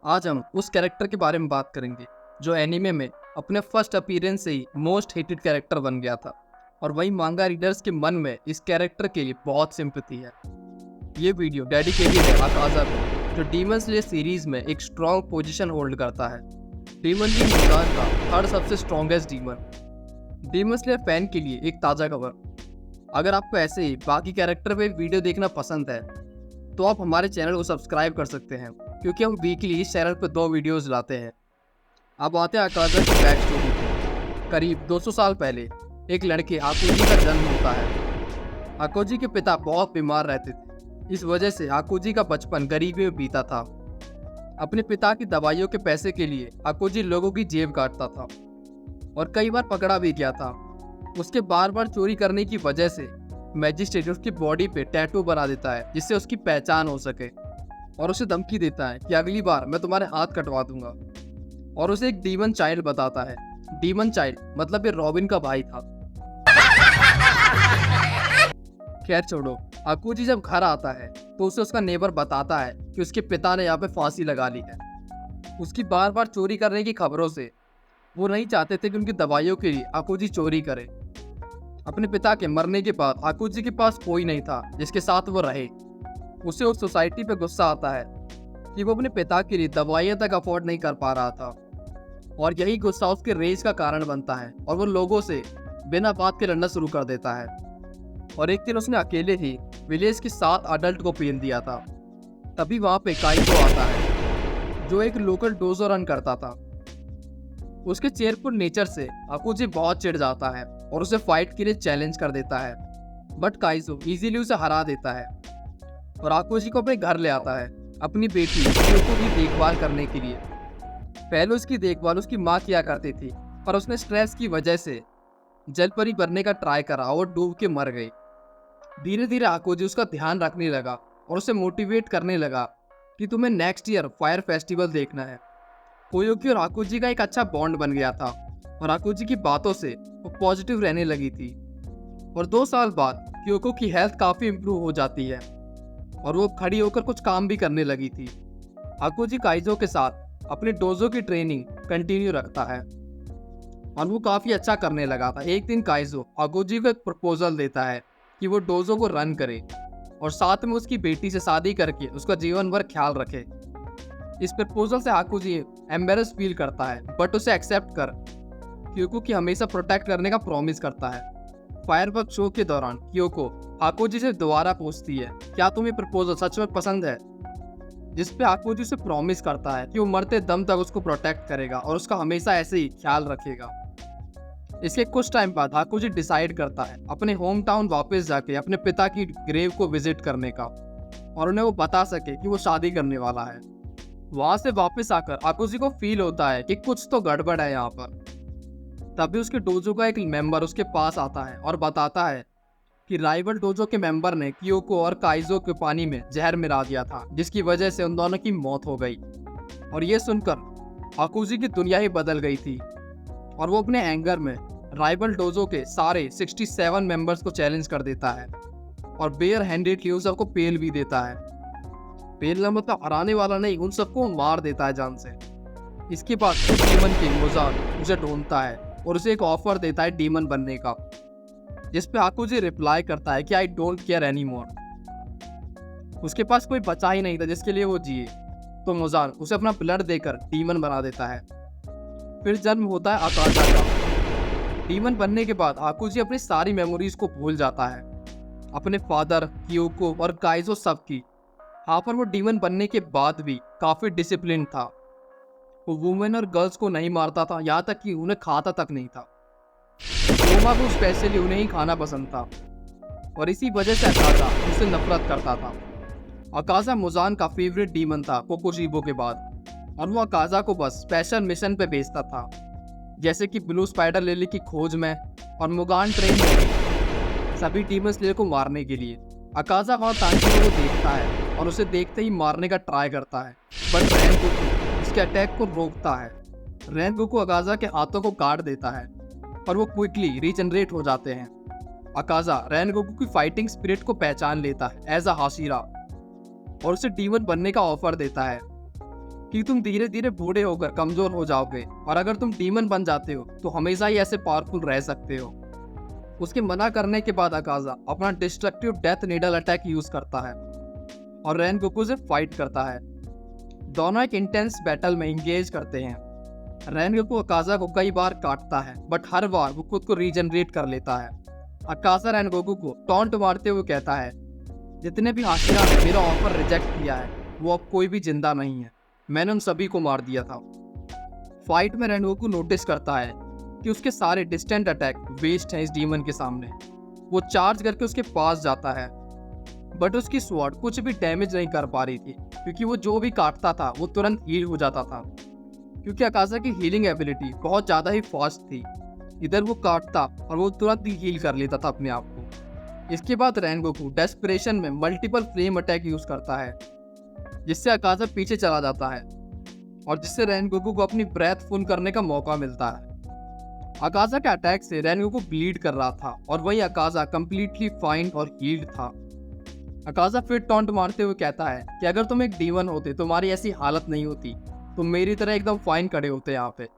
आज हम उस कैरेक्टर के बारे में बात करेंगे जो एनीमे में अपने फर्स्ट अपीयरेंस से ही मोस्ट हेटेड कैरेक्टर बन गया था और वही मांगा रीडर्स के मन में इस कैरेक्टर के लिए बहुत सिंपैथी है। ये वीडियो डेडिकेटेड है अकाज़ा को, जो डीमन स्लेयर सीरीज में एक स्ट्रॉन्ग पोजीशन होल्ड करता है। डीमन किंग मुजान का थर्ड सबसे strongest demon. Demon slayer fan के लिए एक ताज़ा खबर। अगर आपको ऐसे ही बाकी कैरेक्टर पे वीडियो देखना पसंद है तो आप हमारे चैनल को सब्सक्राइब कर सकते हैं, क्योंकि हम वीकली इस चैनल पर 2 वीडियोस लाते हैं। अब आते हैं अकाज़ा की बैक स्टोरी पे। करीब 200 साल पहले एक लड़के आकुजी का जन्म होता है। आकुजी के पिता बहुत बीमार रहते थे, इस वजह से आकुजी का बचपन गरीबी में बीता था। अपने पिता की दवाइयों के पैसे के लिए आकुजी लोगों की जेब काटता था और कई बार पकड़ा भी गया था। उसके बार बार चोरी करने की वजह से मैजिस्ट्रेट उसकी बॉडी पे टैटू बना देता है जिससे उसकी पहचान हो सके, और उसे धमकी देता है कि अगली बार मैं तुम्हारे हाथ कटवा दूंगा, और उसे एक डीमन चाइल्ड बताता है। डीमन चाइल्ड मतलब ये रॉबिन का भाई था। खैर छोड़ो, आकुजी जब घर आता है तो उसे उसका नेबर बताता है कि उसके पिता ने यहाँ पे फांसी लगा ली है। उसकी बार बार चोरी करने की खबरों से वो नहीं चाहते थे कि उनकी दवाइयों के लिए आकुजी चोरी करे। अपने पिता के मरने के बाद आकुजी के पास कोई नहीं था जिसके साथ वो रहे। उसे उस सोसाइटी पे गुस्सा आता है कि वो अपने पिता के लिए दवाइयाँ तक अफोर्ड नहीं कर पा रहा था, और यही गुस्सा उसके रेज का कारण बनता है और वो लोगों से बिना बात के लड़ना शुरू कर देता है। और एक दिन उसने अकेले ही विलेज के 7 अडल्ट को पेल दिया था। तभी वहाँ पे काइजो आता है जो एक लोकल डोजो रन करता था। उसके चेयरफुल नेचर से आकुजी बहुत चिढ़ जाता है और उसे फाइट के लिए चैलेंज कर देता है, बट काइजो इजीली उसे हरा देता है और आकुजी को अपने घर ले आता है अपनी बेटी क्योको की देखभाल करने के लिए। पहले उसकी देखभाल उसकी माँ किया करती थी, पर उसने स्ट्रेस की वजह से जलपरी बनने का ट्राई करा और डूब के मर गई। धीरे धीरे आकुजी उसका ध्यान रखने लगा और उसे मोटिवेट करने लगा कि तुम्हें नेक्स्ट ईयर फायर फेस्टिवल देखना है। कोयोकी और आकुजी का एक अच्छा बॉन्ड बन गया था और आकुजी की बातों से वो पॉजिटिव रहने लगी थी। और 2 साल बाद क्योको की हेल्थ काफ़ी इम्प्रूव हो जाती है और वो खड़ी होकर कुछ काम भी करने लगी थी। आकुजी काइजो के साथ अपने डोजो की ट्रेनिंग कंटिन्यू रखता है और वो काफ़ी अच्छा करने लगा था। एक दिन काइजो आकुजी को एक प्रपोजल देता है कि वो डोजो को रन करे और साथ में उसकी बेटी से शादी करके उसका जीवन भर ख्याल रखे। इस प्रपोजल से आकुजी एम्बेरस फील करता है, बट उसे एक्सेप्ट कर क्योको की हमेशा प्रोटेक्ट करने का प्रॉमिस करता है। फायरवर्क शो के दौरान क्योको आकुजी से दोबारा पूछती है, क्या तुम्हें प्रपोजल सच में पसंद है? जिस पे आकुजी उसे प्रॉमिस करता है कि वो मरते दम तक उसको प्रोटेक्ट करेगा और उसका हमेशा ऐसे ही ख्याल रखेगा। इसके कुछ टाइम बाद आकुजी डिसाइड करता है अपने होम टाउन वापस जाके अपने पिता की ग्रेव को विजिट करने का, और उन्हें वो बता सके कि वो शादी करने वाला है। वहां से वापस आकर आकुजी को फील होता है कि कुछ तो गड़बड़ है यहाँ पर। तभी उसके डोजो का एक मेंबर उसके पास आता है और बताता है कि राइवल डोजो के मेंबर ने क्योको और काइजो के पानी में जहर मिला दिया था, जिसकी वजह से उन दोनों की मौत हो गई। और ये सुनकर आकुजी की दुनिया ही बदल गई थी और वो अपने एंगर में राइवल डोजो के सारे 67 मेंबर्स को चैलेंज कर देता है और बेयर हैंडेडली उन सबको पेल भी देता है। पेलना मतलब हराने वाला नहीं, उन सबको मार देता है जान से। इसके बाद डीमन किंग मुजान उसे ढूंढता है और उसे एक ऑफर देता है डीमन बनने का, जिस पे आकुजी रिप्लाई करता है कि I don't care any more. उसके पास कोई बचा ही नहीं था जिसके लिए वो जिए, तो मुजान उसे अपना ब्लड देकर डीमन बना देता है। फिर जन्म होता है अकाज़ा का। डीमन बनने के बाद आकुजी अपनी सारी मेमोरीज को भूल जाता है, अपने फादर, क्योको और काइजो सब की। हाँ, पर वो डीमन बनने के बाद भी काफी डिसिप्लिन था। वो वुमेन और गर्ल्स को नहीं मारता था, यहाँ तक कि उन्हें खाता तक नहीं था। रोमा को स्पेशली उन्हें ही खाना पसंद था और इसी वजह से अकाज़ा उससे नफरत करता था। अकाज़ा मुजान का फेवरेट डीमन था कोकोशिबो के बाद, और वो अकाज़ा को बस स्पेशल मिशन पे भेजता था, जैसे कि ब्लू स्पाइडर लिली की खोज में और मुगान ट्रेन में सभी डीमन स्लेयर को मारने के लिए। अकाज़ा वहाँ तांजीरो को देखता है और उसे देखते ही मारने का ट्राई करता है, बट रैनगोकू उसके अटैक को रोकता है। रैनगोकू अकाज़ा के हाथों को काट देता है और वो क्विकली रीजनरेट हो जाते हैं। अकाज़ा रैनगोकू की फाइटिंग स्पिरिट को पहचान लेता है एज अ हाशिरा और उसे डीमन बनने का ऑफर देता है। कि तुम धीरे धीरे बूढ़े होकर कमजोर हो जाओगे और अगर तुम डीमन बन जाते हो तो हमेशा ही ऐसे पावरफुल रह सकते हो। उसके मना करने के बाद अकाजा अपना destructive death needle attack use करता है और रेनगोकू से फाइट करता है। दोनों एक इंटेंस बैटल में इंगेज करते हैं। रेनगोकू अकाजा को कई बार काटता है बट हर बार वो खुद को रीजनरेट कर लेता है। अकाजा रेनगोकू को टॉन्ट मारते हुए कहता है, जितने भी हाशिरा ने मेरा ऑफर रिजेक्ट किया है वो अब कोई भी जिंदा नहीं है, मैंने उन सभी को मार दिया था। फाइट में रेनगोकू नोटिस करता है कि उसके सारे डिस्टेंट अटैक वेस्ट हैं इस डीमन के सामने। वो चार्ज करके उसके पास जाता है बट उसकी स्वॉर्ड कुछ भी डैमेज नहीं कर पा रही थी क्योंकि वो जो भी काटता था वो तुरंत हील हो जाता था, क्योंकि अकाजा की हीलिंग एबिलिटी बहुत ज़्यादा ही फास्ट थी। इधर वो काटता और वो तुरंत ही हील कर लेता था अपने आप को। इसके बाद रेनगोकू डेस्परेशन में मल्टीपल फ्लेम अटैक यूज करता है जिससे अकाजा पीछे चला जाता है और जिससे रेनगोकू को अपनी ब्रेथ फुल करने का मौका मिलता है। अकाजा के अटैक से रेनगोकू ब्लीड कर रहा था और वही अकाजा कंप्लीटली फाइन और हील्ड था। अकाजा फिर टॉन्ट मारते हुए कहता है कि अगर तुम एक डीमन होते तो तुम्हारी ऐसी हालत नहीं होती, तुम मेरी तरह एकदम फाइन खड़े होते यहाँ पे।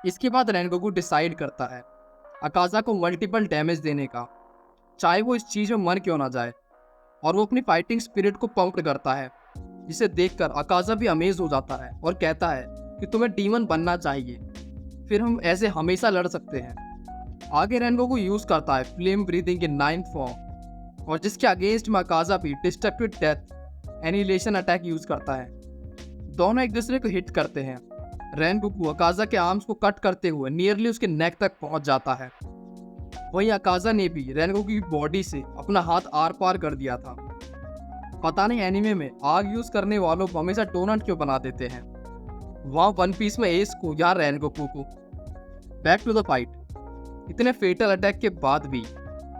इसके बाद रेनगोकू डिसाइड करता है अकाजा को मल्टीपल डैमेज देने का, चाहे वो इस चीज में मर क्यों ना जाए, और वो अपनी फाइटिंग स्पिरिट को पंप करता है जिसे देखकर अकाजा भी अमेज हो जाता है और कहता है कि तुम्हें डीमन बनना चाहिए, फिर हम ऐसे हमेशा लड़ सकते हैं। आगे रेनगोकू यूज करता है फ्लेम ब्रीदिंग के 9th फॉर्म और जिसके अगेंस्ट में अकाजा भी destructive death annihilation attack use करता है। दोनों एक दूसरे को हिट करते हैं। रेनगोकू अकाजा के आर्म्स को कट करते हुए नियरली उसके नेक तक पहुंच जाता है। वहीं अकाजा ने भी रेनगोकू की बॉडी से अपना हाथ आर पार कर दिया था। पता नहीं एनीमे में आग यूज करने वालों को हमेशा डोनट क्यों बना देते हैं। वहां वन पीस में एस को या रेनगोकू को। Back to the fight. इतने फेटल अटैक के बाद भी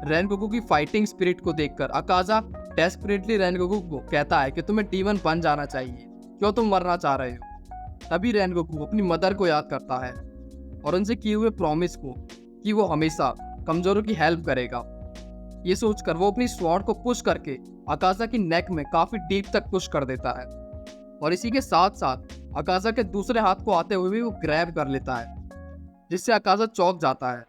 रेनगोकू की फाइटिंग स्पिरिट को देखकर अकाजा डेस्परेटली रेनगोकू को कहता है कि तुम्हें डीमन बन जाना चाहिए, क्यों तुम मरना चाह रहे हो। तभी रेनगोकू अपनी मदर को याद करता है और उनसे किए हुए प्रॉमिस को कि वो हमेशा कमजोरों की हेल्प करेगा। ये सोचकर वो अपनी स्वॉर्ड को पुश करके अकाजा की नेक में काफी डीप तक पुश कर देता है और इसी के साथ साथ अकाजा के दूसरे हाथ को आते हुए भी वो ग्रैब कर लेता है जिससे अकाजा चौंक जाता है।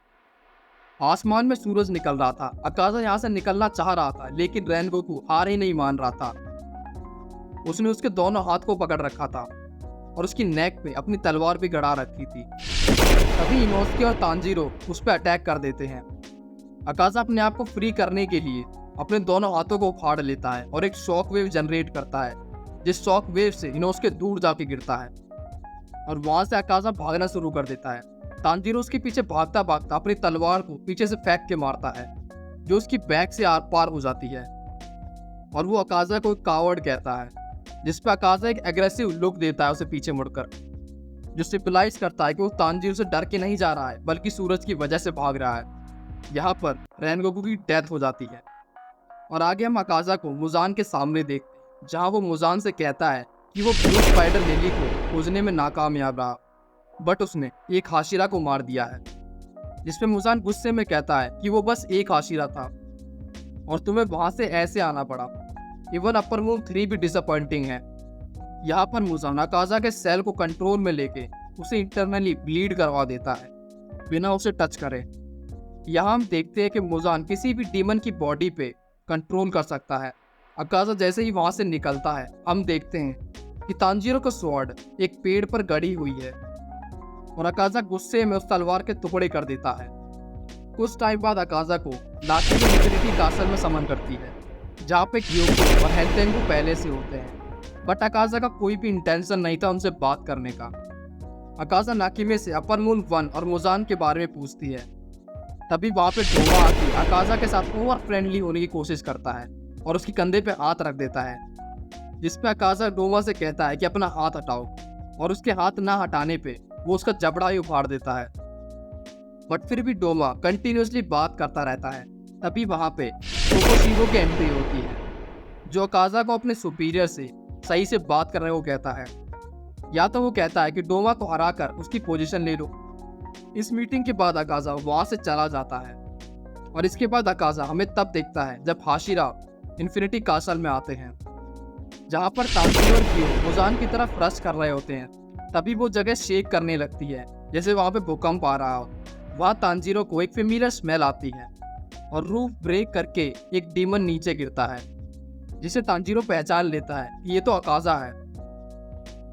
आसमान में सूरज निकल रहा था। अकाजा यहाँ से निकलना चाह रहा था लेकिन रेनगोकू हार ही नहीं मान रहा था। उसने उसके दोनों हाथ को पकड़ रखा था और उसकी नेक पे अपनी तलवार भी गड़ा रखी थी। तभी इनोसुके और तांजीरो उस पर अटैक कर देते हैं। अकाजा अपने आप को फ्री करने के लिए अपने दोनों हाथों को उखाड़ लेता है और एक शॉक वेव जनरेट करता है जिस शॉक वेव से इनोसुके दूर जाके गिरता है और वहां से अकाजा भागना शुरू कर देता है। तांजीरो उसके पीछे भागता भागता अपनी तलवार को पीछे से फेंक के मारता है जो उसकी बैक से आर पार हो जाती है और वो अकाजा को एक कावर्ड कहता है, जिस पे अकाजा एक एग्रेसिव लुक देता है उसे पीछे मुड़कर, जो सिंपलाइज करता है कि वो तांजीरो से डर के नहीं जा रहा है बल्कि सूरज की वजह से भाग रहा है। यहाँ पर रेनगोकू की डेथ हो जाती है और आगे हम अकाजा को मुजान के सामने देखते हैं जहाँ वो मुजान से कहता है कि वो ब्लू स्पाइडर लिली को खोजने में नाकामयाब रहा बट उसने एक हाशिरा को मार दिया है, जिसमें मुजान गुस्से में कहता है कि वो बस एक हाशिरा था और तुम्हें वहां से ऐसे आना पड़ा। इवन अपर मून 3 भी डिसअपॉइंटिंग है। यहाँ पर मुजान अकाजा के सेल को कंट्रोल में लेके उसे इंटरनली ब्लीड करवा देता है बिना उसे टच करे। यहाँ हम देखते हैं कि मुजान किसी भी डीमन की बॉडी पे कंट्रोल कर सकता है। अकाजा जैसे ही वहां से निकलता है हम देखते हैं कि तांजीरो का स्वॉर्ड एक पेड़ पर गड़ी हुई है और अकाजा गुस्से में उस तलवार के टुकड़े कर देता है। कुछ टाइम बाद अकाजा को नाकी की इंफिनिटी कासल में समन करती है जहाँ पे क्योको और हेंटेंगू पहले से होते हैं बट अकाजा का कोई भी इंटेंशन नहीं था उनसे बात करने का। अकाजा नाकिमे से अपर मून 1 और मुजान के बारे में पूछती है। तभी वहाँ पे डोमा आके अकाजा के साथ ओवर फ्रेंडली होने की कोशिश करता है और उसके कंधे पे हाथ रख देता है, जिसपे अकाजा डोमा से कहता है कि अपना हाथ हटाओ और उसके हाथ ना हटाने पे वो उसका जबड़ा ही उखाड़ देता है। बट फिर भी डोमा कंटिन्यूसली बात करता रहता है। तभी वहां पे कोकोशीबो की एंट्री होती है जो अकाजा को अपने सुपीरियर से सही से बात करने को कहता है, या तो वो कहता है कि डोमा को हराकर उसकी पोजीशन ले लो। इस मीटिंग के बाद अकाजा वहां से चला जाता है और इसके बाद अकाजा हमें तब देखता है जब हाशिरा इन्फिनिटी कासल में आते हैं। जहाँ पर तांजीरो और गियो मुजान की तरफ रश कर रहे होते हैं, तभी वो जगह शेक करने लगती है जैसे वहाँ पे भूकंप आ रहा हो। वहाँ तांजीरो को एक फेमिलियर स्मेल आती है और रूफ ब्रेक करके एक डीमन नीचे गिरता है, जिसे तांजीरो पहचान लेता है कि ये तो अकाजा है,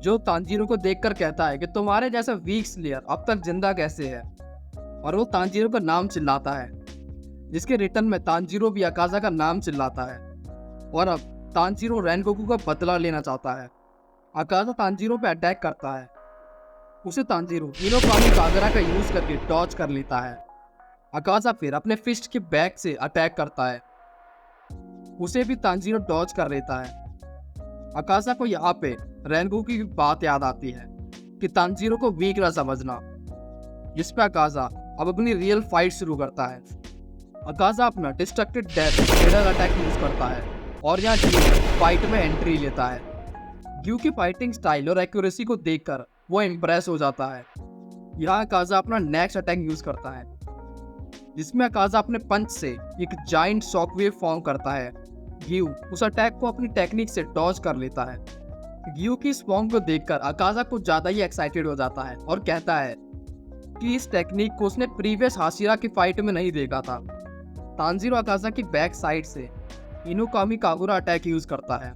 जो तांजीरो को देखकर कहता है कि तुम्हारे जैसा वीक स्लेयर अब तक जिंदा कैसे है। और वो तांजीरो का नाम चिल्लाता है, जिसके रिटर्न में तांजीरो भी अकाजा का नाम चिल्लाता है। और अब तांजीरो रेनगोकू का बदला लेना चाहता है। अकाजा तांजीरो पे अटैक करता है। उसे तांजीरो इनोकामी कागरा का यूज करके डॉज कर लेता है। अकाजा फिर अपने फिस्ट के बैक से अटैक करता है, उसे भी तांजीरो डॉज कर लेता है। अकाजा को यहाँ पे रेनगोकू की बात याद आती है कि तांजीरो को वीक ना समझना, जिस पे अकाजा अब अपनी रियल फाइट शुरू करता है। अकाजा अपना distracted death raider attack use करता है और यहाँ गियो फाइट में एंट्री लेता है। गियो की फाइटिंग स्टाइल और एक्यूरेसी को देखकर वो इम्प्रेस हो जाता है। यहाँ अकाजा अपना नेक्स्ट अटैक यूज करता है, जिसमें अकाजा अपने पंच से एक जाइंट शॉकवेव फॉर्म करता है। गियो उस अटैक को अपनी टेक्निक से डॉज कर लेता है। गियो की इस फॉर्म को देखकर अकाजा कुछ ज्यादा ही एक्साइटेड हो जाता है और कहता है कि इस टेक्निक को उसने प्रीवियस हाशिरा की फाइट में नहीं देखा था। तांजीरो अकाजा की बैक साइड से इनोकामी कागुरा अटैक यूज करता है।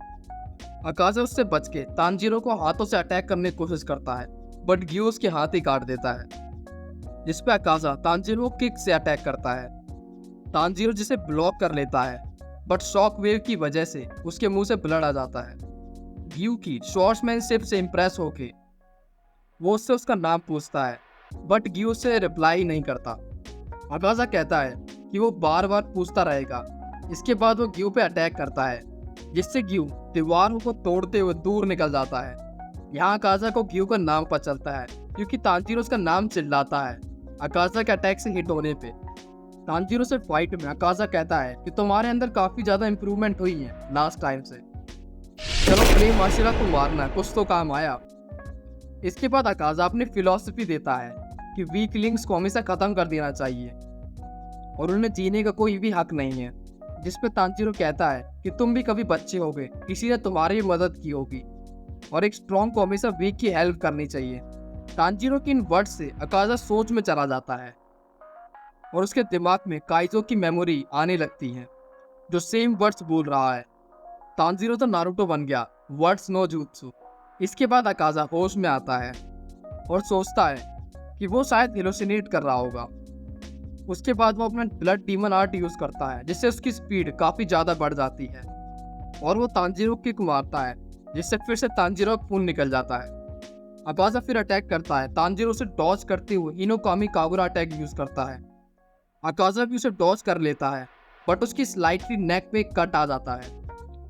अकाजा उससे बच के तांजीरो को हाथों से अटैक करने की कोशिश करता है, बट गियो उसके हाथ ही काट देता है, जिसपे अकाजा तांजीरो को किक से अटैक करता है। तांजीरो जिसे ब्लॉक कर लेता है, बट शॉक वेव की वजह से उसके मुंह से ब्लड आ जाता है। गियो की शॉर्ट्समैनशिप से इम्प्रेस होके वो उससे उसका नाम पूछता है, बट गियो से रिप्लाई नहीं करता। अकाजा कहता है कि वो बार बार पूछता रहेगा। इसके बाद वो गियो पे अटैक करता है, जिससे गियो दीवारों को तोड़ते हुए दूर निकल जाता है। यहाँ अकाजा को गियो का नाम पता चलता है क्योंकि तांजीरो उसका नाम चिल्लाता है अकाजा के अटैक से हिट होने पे। तांजीरो से फाइट में अकाजा कहता है कि तुम्हारे अंदर काफी ज्यादा इंप्रूवमेंट हुई है लास्ट टाइम से, चलो प्रेम आशिरा को मारना कुछ तो काम आया। इसके बाद अकाजा अपनी फिलॉसफी देता है कि वीकलिंग्स को हमेशा खत्म कर देना चाहिए और उन्हें जीने का कोई भी हक नहीं है, जिस पे तांजीरो कहता है कि तुम भी कभी बच्चे होगे, किसी ने तुम्हारी भी मदद की होगी और एक स्ट्रॉन्ग को हमेशा वीक की हेल्प करनी चाहिए। तांजीरो की इन वर्ड से अकाजा सोच में चला जाता है और उसके दिमाग में काइजो की मेमोरी आने लगती है, जो सेम वर्ड्स बोल रहा है। तांजीरो तो नारुतो बन गया, वर्ड्स नो जुत्सु। इसके बाद अकाजा होश में आता है और सोचता है कि वो शायद हेलोसिनेट कर रहा होगा। उसके बाद वो अपना ब्लड डीमन आर्ट यूज करता है, जिससे उसकी स्पीड काफी ज्यादा बढ़ जाती है और वो तांजीरो को किक मारता है, जिससे फिर से तांजीरो का खून निकल जाता है। अकाजा फिर अटैक करता है। तांजीरो उसे डॉज करते हुए इनोकामी कागुरा अटैक यूज करता है। अकाजा भी उसे डॉज कर लेता है, बट उसकी स्लाइटली नेक पे कट आ जाता है।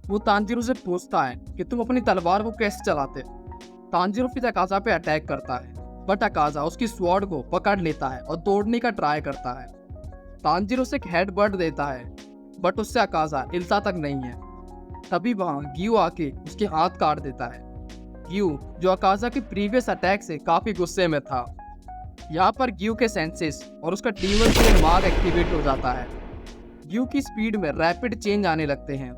वो तांजीरो से पूछता है कि तुम अपनी तलवार को कैसे चलाते। तांजीरो फिर अकाजा पे अटैक करता है, बट अकाजा उसकी स्वॉर्ड को पकड़ लेता है और तोड़ने का ट्राई करता है। तांजीरो से एक हेडबट देता है, बट उससे अकाजा हिलता तक नहीं है। तभी वहां गियो आके उसके हाथ काट देता है। गियो जो अकाजा के प्रीवियस अटैक से काफी गुस्से में था। यहाँ पर गियो के सेंसेस और उसका डीमन से मार्क एक्टिवेट हो जाता है। गियो की स्पीड में रैपिड चेंज आने लगते हैं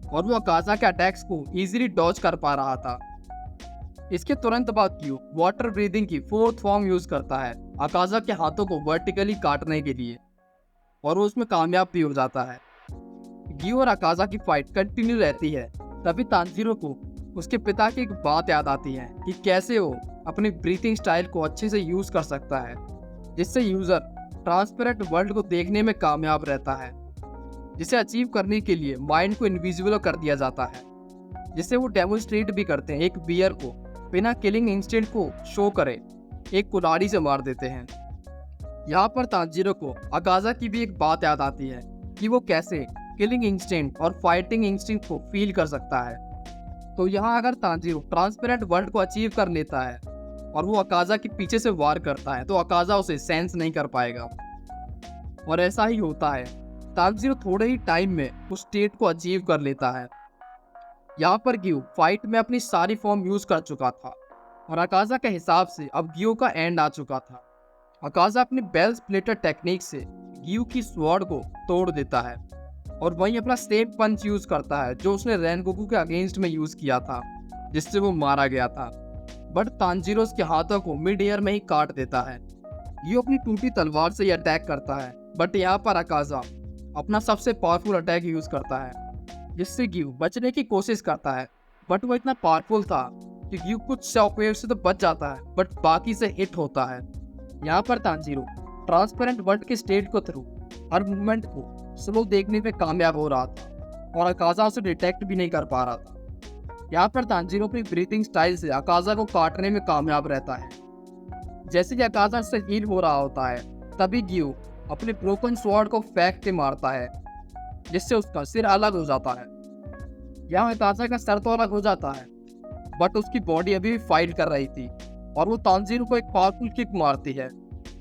और वो अकाजा के अटैक्स को इजीली डॉज कर पा रहा था। इसके तुरंत बाद गियो वाटर ब्रीदिंग की फोर्थ फॉर्म यूज करता है अकाजा के हाथों को वर्टिकली काटने के लिए, और वो उसमें कामयाब भी हो जाता है। गियो और अकाजा की फाइट कंटिन्यू रहती है। तभी तांजीरो को उसके पिता की एक बात याद आती है कि कैसे वो अपनी ब्रीथिंग स्टाइल को अच्छे से यूज कर सकता है, जिससे यूजर ट्रांसपेरेंट वर्ल्ड को देखने में कामयाब रहता है, जिसे अचीव करने के लिए माइंड को इनविजिबल कर दिया जाता है, जिसे वो डेमोन्स्ट्रेट भी करते हैं। एक बियर को बिना किलिंग इंस्टेंट को शो करे एक कुल्हाड़ी से मार देते हैं। यहाँ पर तांजीरो को अकाजा की भी एक बात याद आती है कि वो कैसे किलिंग इंस्टेंट और फाइटिंग इंस्टिंक्ट को फील कर सकता है। तो यहाँ अगर तांजीरो ट्रांसपेरेंट वर्ल्ड को अचीव कर लेता है और वो अकाजा के पीछे से वार करता है, तो अकाजा उसे सेंस नहीं कर पाएगा, और ऐसा ही होता है। तांजीरो थोड़े ही टाइम में उस स्टेट को अचीव कर लेता है। यहाँ पर गियो फाइट में अपनी सारी फॉर्म यूज कर चुका था और अकाजा के हिसाब से अब गियो का एंड आ चुका था। अकाजा अपनी बेल स्प्लिटर टेक्निक से गियो की स्वॉर्ड को तोड़ देता है और वहीं अपना सेम पंच यूज करता है जो उसने रेनगोकू के अगेंस्ट में यूज किया था, जिससे वो मारा गया था। बट तांजीरो उसके हाथों को मिड एयर में ही काट देता है। ये अपनी टूटी तलवार से ही अटैक करता है, बट यहाँ पर अकाजा अपना सबसे पावरफुल अटैक यूज करता है, जिससे ग्यू बचने की कोशिश करता है। बट वो इतना पावरफुल था कि ग्यू कुछ शॉकवेव से तो बच जाता है, बट बाकी से हिट होता है। यहाँ पर तांजीरो ट्रांसपेरेंट वर्ल्ड के स्टेट को थ्रू हर मूवमेंट को स्लो देखने में कामयाब हो रहा था और अकाजा उसे डिटेक्ट भी नहीं कर पा रहा था। यहाँ पर तांजीरो अपनी ब्रीथिंग स्टाइल से अकाजा को काटने में कामयाब रहता है। जैसे ही अकाजा से हील हो रहा होता है, तभी ग्यू अपने ब्रोकन स्वॉर्ड को फेंक के मारता है, जिससे उसका सिर अलग हो जाता है। यहाँ अकाजा का सर तो अलग हो जाता है, बट उसकी बॉडी अभी भी फाइट कर रही थी और वो तांजीरो को एक पावरफुल किक मारती है,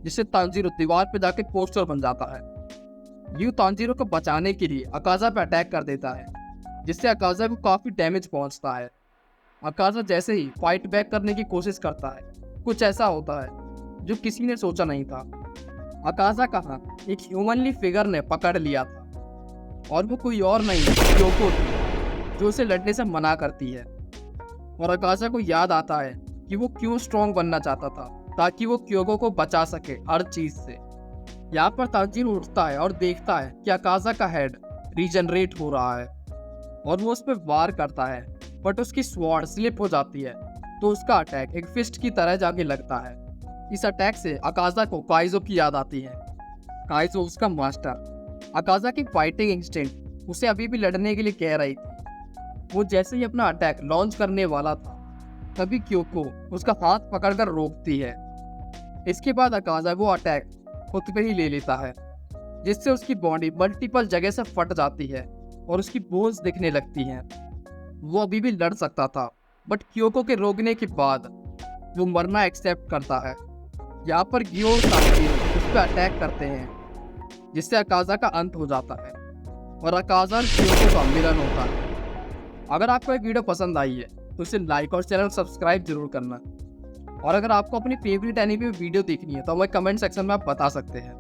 जिससे तांजीरो दीवार पे जाके पोस्टर बन जाता है। ग्यू तांजीरो को बचाने के लिए अकाजा पे अटैक कर देता है, जिससे अकाजा को काफी डैमेज पहुंचता है। अकाजा जैसे ही फाइट बैक करने की कोशिश करता है, कुछ ऐसा होता है जो किसी ने सोचा नहीं था। अकाजा का हाथ एक ह्यूमनली फिगर ने पकड़ लिया था और वो कोई और नहीं क्योको थी, जो उसे लड़ने से मना करती है। और अकाजा को याद आता है कि वो क्यों स्ट्रॉन्ग बनना चाहता था, ताकि वो क्योको को बचा सके हर चीज से। यहाँ पर तांजीरो उठता है और देखता है कि अकाजा का हेड रीजनरेट हो रहा है और वो उस पर वार करता है, बट उसकी स्वॉर्ड स्लिप हो जाती है, तो उसका अटैक एक फिस्ट की तरह जाके लगता है। इस अटैक से अकाजा को काइजो की याद आती है। काइजो उसका मास्टर। अकाजा की फाइटिंग इंस्टिंक्ट उसे अभी भी लड़ने के लिए कह रही थी। वो जैसे ही अपना अटैक लॉन्च करने वाला था, तभी क्योको उसका हाथ पकड़कर रोकती है। इसके बाद अकाजा वो अटैक खुद पे ही ले लेता है, जिससे उसकी बॉडी मल्टीपल जगह से फट जाती है और उसकी बोन्स दिखने लगती हैं। वो अभी भी लड़ सकता था, बट क्योको के रोकने के बाद वो मरना एक्सेप्ट करता है। यहाँ पर गियो और तांजीरो उस पर अटैक करते हैं, जिससे अकाजा का अंत हो जाता है और अकाजा और क्योको का मिलन होता है। अगर आपको एक वीडियो पसंद आई है तो इसे लाइक और चैनल सब्सक्राइब जरूर करना। और अगर आपको अपनी फेवरेट एनीमे वीडियो देखनी है तो हमें कमेंट सेक्शन में आप बता सकते हैं।